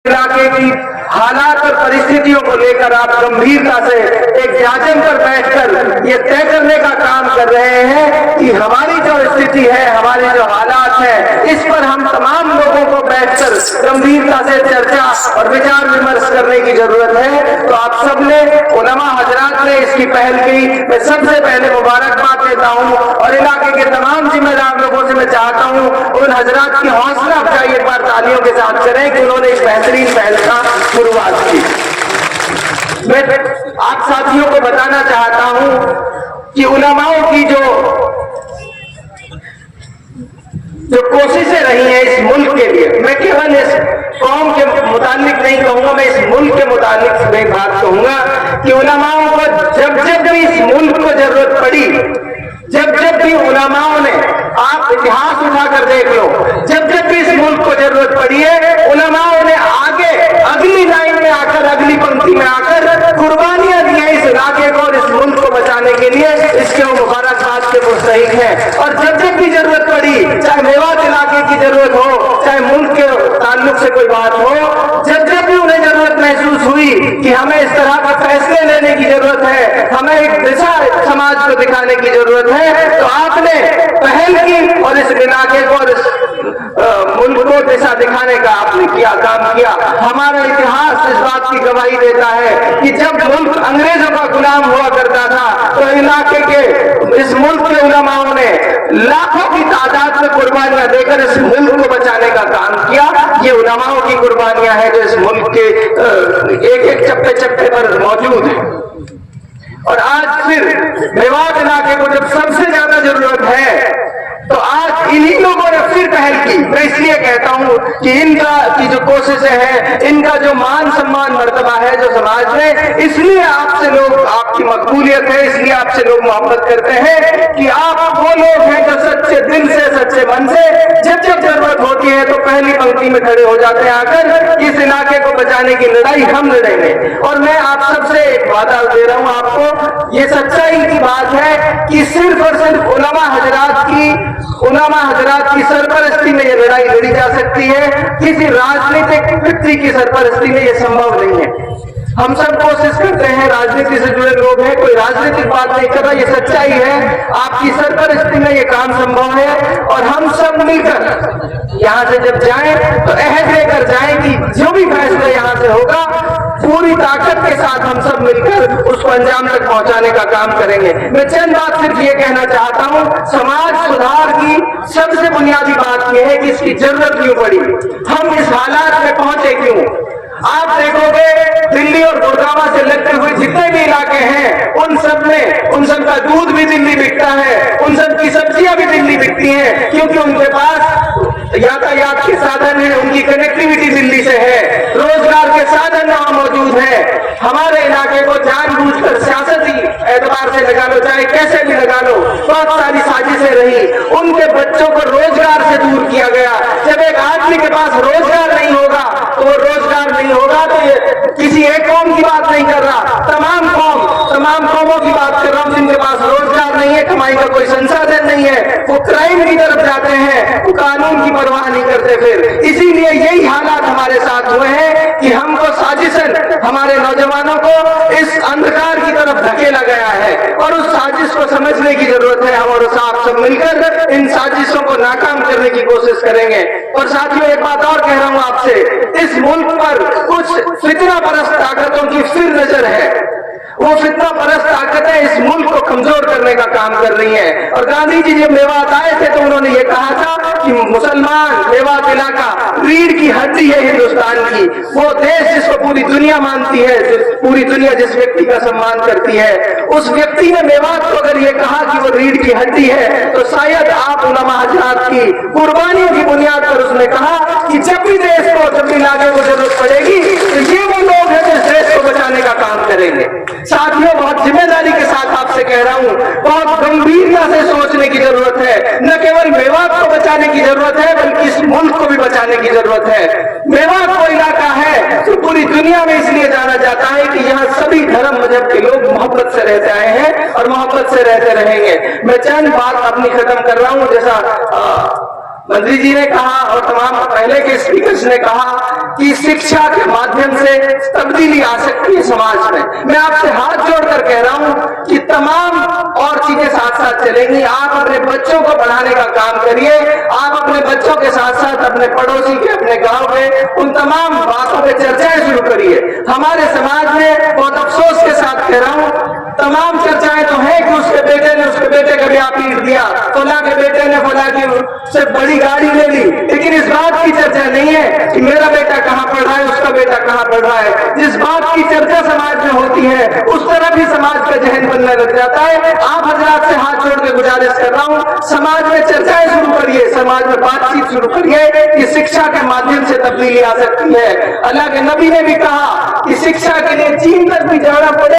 इलाके की हालात और परिस्थितियों को लेकर आप गंभीरता से एक जाजम पर बैठकर ये तय करने का काम कर रहे हैं कि हमारी जो स्थिति है, हमारे जो हालात है, इस पर हम तमाम लोगों को बैठकर गंभीरता से चर्चा और विचार विमर्श करने की जरूरत है। तो आप सबने, उलमा हजरात ने इसकी पहल की, मैं सबसे पहले मुबारकबाद देता हूँ और इलाके के तमाम जिम्मेदार लोगों से मैं चाहता हूँ उन हजरात की हौसला अफजाई एक बार तालियों के साथ करें कि उन्होंने इस बेहतरीन पहल का शुरुआत की। मैं आप साथियों को बताना चाहता हूं कि उलमाओं की जो कोशिशें रही हैं इस मुल्क के लिए, मैं केवल इस कौम के मुतालिक नहीं कहूंगा, मैं इस मुल्क के मुतालिक एक बात कहूंगा कि उलमाओं को जब जब भी इस मुल्क को जरूरत पड़ी, जब जब भी उलमाओं ने, आप इतिहास उठाकर देख लो, जब जब भी इस मुल्क को जरूरत पड़ी है, उलमाओं ने आगे अगली लाइन में आकर, अगली पंक्ति में आकर कुर्बानियां दी हैं इस इलाके को और इस मुल्क को बचाने के लिए। इसके वो मुबारकबाद के मुस्तहिक हैं। और जब जब भी जरूरत पड़ी, चाहे मेवात इलाके की जरूरत हो, चाहे मुल्क के ताल्लुक से कोई बात हो, जब जब भी उन्हें जरूरत महसूस हुई कि हमें इस तरह का फैसले लेने की जरूरत है, हमें एक दिशा समाज को दिखाने की जरूरत है, तो आपने पहल की और इस इलाके को और इस मुल्क को दिशा दिखाने का आपने काम किया। हमारा इतिहास इस बात की गवाही देता है कि जब मुल्क अंग्रेजों का गुलाम हुआ करता था तो इलाके के, इस मुल्क के उलमाओं ने लाखों की तादाद में कुर्बानियां देकर इस मुल्क को बचाने का काम किया। ये उलमाओं की कुर्बानियां हैं जो इस मुल्क के एक एक चप्पे चप्पे पर मौजूद है। और आज फिर मेवात इलाके को जब सबसे ज्यादा जरूरत है तो आज इन्हीं लोगों ने फिर पहल की। मैं इसलिए कहता हूं कि इनका की जो कोशिशें हैं, इनका जो मान सम्मान मर्तबा है जो समाज में, इसलिए आपसे लोग, आपकी मकबूलियत है, इसलिए आपसे लोग मोहब्बत करते हैं कि आप वो लोग हैं जो सच्चे दिल से, सच्चे मन से जब जब जरूरत होती है तो पहली पंक्ति में खड़े हो जाते हैं आकर इस इलाके को बचाने की लड़ाई हम लड़ेंगे। और मैं आप सबसे एक वादा दे रहा हूं आपको, ये सच्चाई की बात है कि सिर्फ और सिर्फ उलमा हजरात की सरपरस्ती में ये लड़ाई लड़ी जा सकती है, किसी राजनीतिक व्यक्ति की सरपरस्ती में ये संभव नहीं है। हम सब कोशिश करते हैं, राजनीति से जुड़े लोग हैं, कोई राजनीतिक बात नहीं कर रहा, ये सच्चाई है। आपकी सरपरस्ती में ये काम संभव है और हम सब मिलकर यहाँ से जब जाएं तो अहद लेकर जाएं कि जो भी फैसला यहाँ से होगा पूरी ताकत के साथ हम सब मिलकर उसको अंजाम तक पहुंचाने का काम करेंगे। मैं चंद बात सिर्फ ये कहना चाहता हूँ, समाज सुधार की सबसे बुनियादी बात यह है कि इसकी जरूरत क्यों पड़ी, हम इस हालात में पहुंचे क्यों। आप देखोगे दिल्ली और गुड़गांव से लगते हुए जितने भी इलाके हैं उन सब का दूध भी दिल्ली बिकता है, उन सब की सब्जियां भी दिल्ली बिकती हैं, क्योंकि उनके पास यातायात के साधन है, उनकी कनेक्टिविटी दिल्ली से है, रोजगार के साधन वहां मौजूद है। हमारे इलाके को जानबूझकर सियासती एतबार से लगा लो, चाहे कैसे भी लगा लो, बहुत सारी साजिशें रही, उनके बच्चों को रोजगार से दूर किया गया। जब एक आदमी के पास रोजगार नहीं होगा तो वो रोजगार नहीं होगा, तो ये किसी एक कौम की बात नहीं कर रहा, तमाम कौमों की बात कर रहा हूं जिनके पास रोजगार नहीं है, कमाई का कोई संसाधन नहीं है, वो क्राइम की तरफ जाते हैं, वो कानून की परवाह नहीं करते। फिर इसीलिए यही हालात हमारे साथ हुए हैं कि हमको साजिशन, हमारे नौजवानों को इस अंधकार की तरफ धकेला गया है और उस साजिश को समझने की जरूरत है। हम और आप सब मिलकर इन साजिशों को नाकाम करने की कोशिश करेंगे। और साथियों, एक बात और कह रहा हूं आपसे, इस मुल्क पर कुछ फितना परस्त ताकतों की फिर नजर है। वो फितना परस्त ताकतें इस मुल्क को कमजोर करने का काम कर रही हैं। और गांधी जी जब मेवात आए थे तो उन्होंने ये कहा था कि मुसलमान मेवात इलाका रीढ़ की हड्डी है हिंदुस्तान की, वो देश जिसको पूरी दुनिया मानती है, पूरी दुनिया जिस व्यक्ति का सम्मान करती है, उस व्यक्ति ने मेवात को अगर ये कहा कि वो रीढ़ की हड्डी है तो शायद आप उलमा हजरात की कुर्बानियों की बुनियाद पर उसने कहा कि जब भी देश को, जब भी इलाके को जरूरत पड़ेगी तो ये वो लोग हैं जो इस देश को बचाने का काम करेंगे। साथियों, बहुत जिम्मेदारी के साथ आपसे कह रहा हूं, बहुत गंभीरता से सोचने की जरूरत है। न केवल मेवात को बचाने की जरूरत है बल्कि इस मुल्क को भी बचाने की जरूरत है। मेवात वो इलाका है जो पूरी दुनिया में इसलिए जाना जाता है कि यहाँ सभी धर्म मजहब के लोग मोहब्बत से रहते आए हैं और मोहब्बत से रहते रहेंगे। मैं चंद बात अपनी खत्म कर रहा हूं। जैसा मंत्री जी ने कहा और तमाम पहले के स्पीकर्स ने कहा कि शिक्षा के माध्यम से तब्दीली आ सकती है समाज में। मैं आपसे हाथ जोड़कर कह रहा हूं कि तमाम और चीजें साथ साथ चलेंगी। आप अपने बच्चों को पढ़ाने का काम करिए, आप अपने बच्चों के साथ साथ अपने पड़ोसी के, अपने गांव के, उन तमाम बातों पे चर्चाएं शुरू करिए। हमारे समाज में बहुत अफसोस के साथ कह रहा हूं, तमाम चर्चाएं तो है कि उसके बेटे ने उसके बेटे का ब्याह पीट दिया, फला के बेटे ने फला की से बड़ी गाड़ी ले ली, लेकिन इस बात की चर्चा नहीं है कि मेरा बेटा कहां पढ़ रहा है, उसका बेटा कहां पढ़ रहा है। जिस बात की चर्चा समाज में होती है उस तरह भी समाज का जहन बनने लग जाता है। आप हजरात से हाथ जोड़ के गुजारिश कर रहा हूं, समाज में चर्चाएं शुरू करिए, समाज में बातचीत शुरू करिए कि शिक्षा के माध्यम से तब्दीली आ सकती है। अल्लाह के नबी ने भी कहा कि शिक्षा के लिए चीन तक भी जाना पड़े।